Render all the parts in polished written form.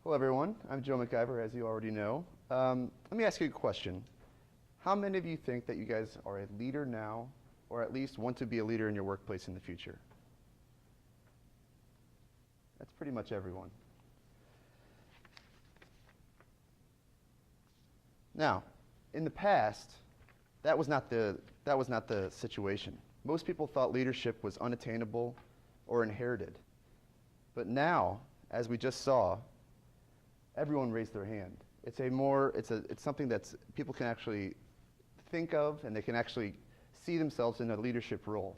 Hello everyone, I'm Joe McIver, as you already know. Let me ask you a question. How many of you think that you guys are a leader now, or at least want to be a leader in your workplace in the future? That's pretty much everyone. Now, in the past, that was not the situation. Most people thought leadership was unattainable or inherited. But now, as we just saw, everyone raised their hand. It's something that people can actually think of, and they can actually see themselves in a leadership role.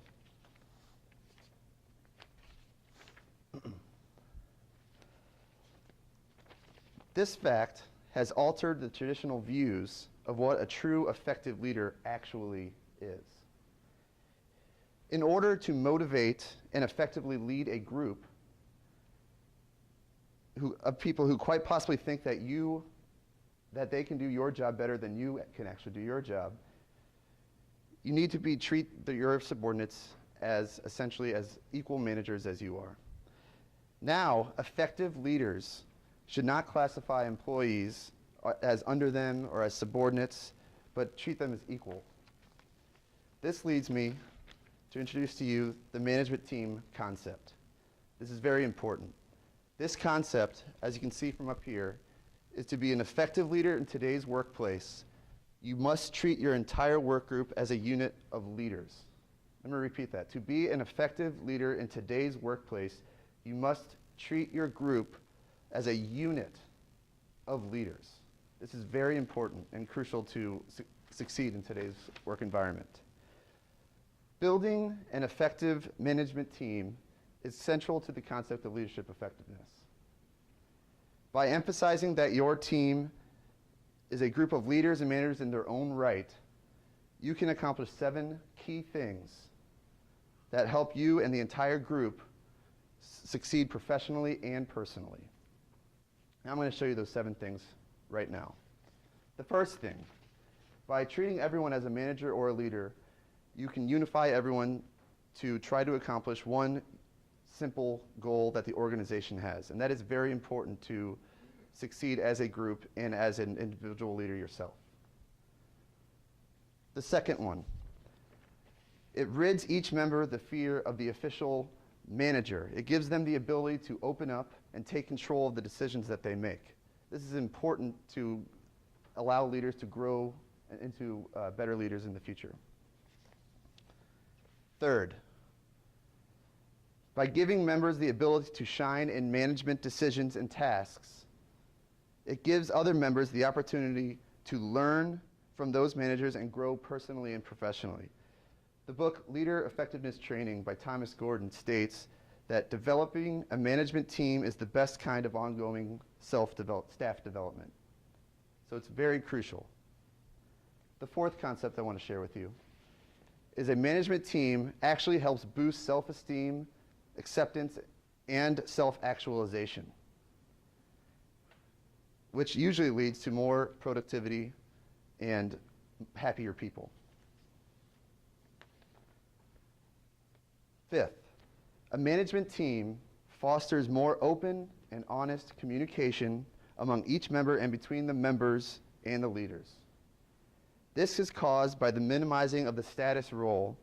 This fact has altered the traditional views of what a true effective leader actually is. In order to motivate and effectively lead a group of people who quite possibly think that they can do your job better than you can actually do your job, you need to treat your subordinates as essentially as equal managers as you are. Now, effective leaders should not classify employees as under them or as subordinates, but treat them as equal. This leads me to introduce to you the management team concept. This is very important. This concept, as you can see from up here, is to be an effective leader in today's workplace. You must treat your entire work group as a unit of leaders. Let me repeat that. To be an effective leader in today's workplace, you must treat your group as a unit of leaders. This is very important and crucial to succeed in today's work environment. Building an effective management team is central to the concept of leadership effectiveness. By emphasizing that your team is a group of leaders and managers in their own right, you can accomplish 7 key things that help you and the entire group succeed professionally and personally. Now I'm going to show you those 7 things right now. The first thing, by treating everyone as a manager or a leader, you can unify everyone to try to accomplish one simple goal that the organization has, and that is very important to succeed as a group and as an individual leader yourself. The second one, it rids each member of the fear of the official manager. It gives them the ability to open up and take control of the decisions that they make. This is important to allow leaders to grow into better leaders in the future. Third, by giving members the ability to shine in management decisions and tasks, it gives other members the opportunity to learn from those managers and grow personally and professionally. The book Leader Effectiveness Training by Thomas Gordon states that developing a management team is the best kind of ongoing staff development. So it's very crucial. The fourth concept I want to share with you is a management team actually helps boost self-esteem, acceptance, and self-actualization, which usually leads to more productivity and happier people. Fifth, a management team fosters more open and honest communication among each member and between the members and the leaders. This is caused by the minimizing of the status role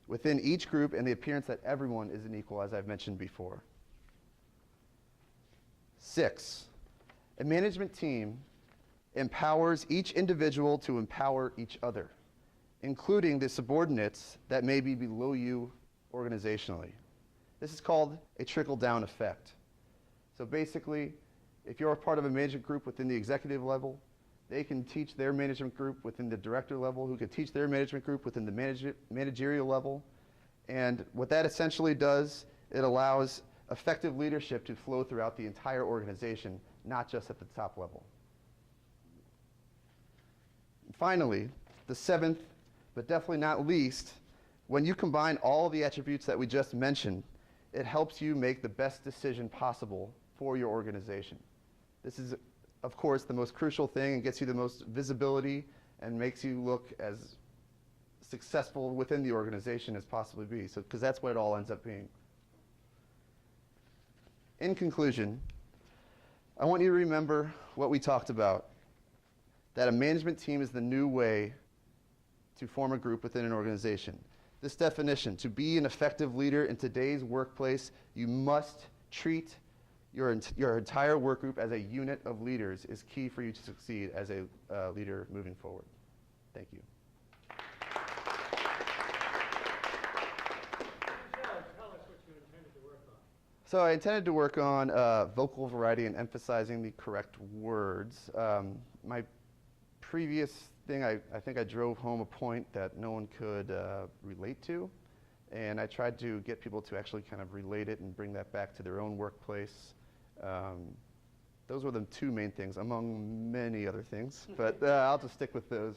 within each group and the appearance that everyone is an equal, as I've mentioned before. 6, a management team empowers each individual to empower each other, including the subordinates that may be below you organizationally. This is called a trickle-down effect. So basically, if you're a part of a management group within the executive level, they can teach their management group within the director level, who can teach their management group within the managerial level. And what that essentially does, it allows effective leadership to flow throughout the entire organization, not just at the top level. And finally, the 7th, but definitely not least, when you combine all the attributes that we just mentioned, it helps you make the best decision possible for your organization. This is, of course, the most crucial thing and gets you the most visibility and makes you look as successful within the organization as possibly be, because that's what it all ends up being. In conclusion, I want you to remember what we talked about, that a management team is the new way to form a group within an organization. This definition, to be an effective leader in today's workplace, you must treat your entire work group as a unit of leaders, is key for you to succeed as a leader moving forward. Thank you. So I intended to work on vocal variety and emphasizing the correct words. My previous thing, I think I drove home a point that no one could relate to, and I tried to get people to actually kind of relate it and bring that back to their own workplace. Those were the two main things, among many other things, but I'll just stick with those.